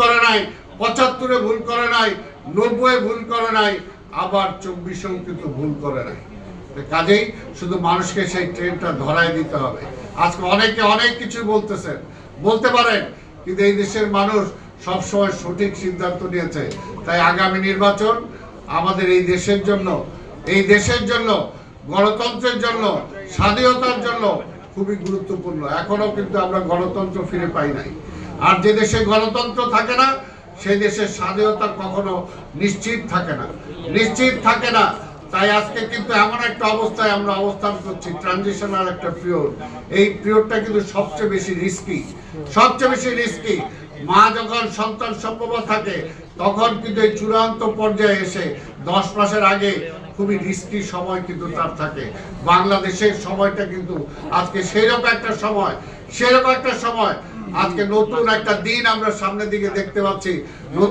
করে নাই, 75-এ ভুল করে নাই, 90-এ ভুল করে নাই, আবার 24-এও কিন্তু ভুল করে নাই। কাজেই শুধু মানুষকে সেই ট্রেনটা ধরাই দিতে হবে। আজকে অনেকে অনেক কিছু বলতেছেন, বলতে পারেন, কিন্তু এই দেশের মানুষ সবসময় সঠিক সিদ্ধান্ত নিয়েছে। তাই আগামী নির্বাচন আমাদের এই দেশের জন্য, গণতন্ত্রের জন্য, স্বাধীনতার জন্য খুবই গুরুত্বপূর্ণ। এখনো কিন্তু আমরা গণতন্ত্র ফিরে পাই নাই। আর যে দেশে গণতন্ত্র থাকে না, সেই দেশের স্বাধীনতা কখনো নিশ্চিত থাকে না। তাই আজকে কিন্তু এমন একটা অবস্থায় আমরা অবস্থান করছি, ট্রানজিশনাল একটা পিরিয়ড। এই পিরিয়ডটা কিন্তু সবচেয়ে বেশি রিস্কি। মা যখন সন্তান সম্ভবা থাকে, তখন কিন্তু এই চূড়ান্ত পর্যায়ে এসে 10 মাসের আগে খুবই রিস্কি সময় কিন্তু তার থাকে। বাংলাদেশের সময়টা কিন্তু আজকে সেরকম একটা সময়। আজকে নতুন একটা দিন আমরা সামনের দিকে দেখতে পাচ্ছি। নতুন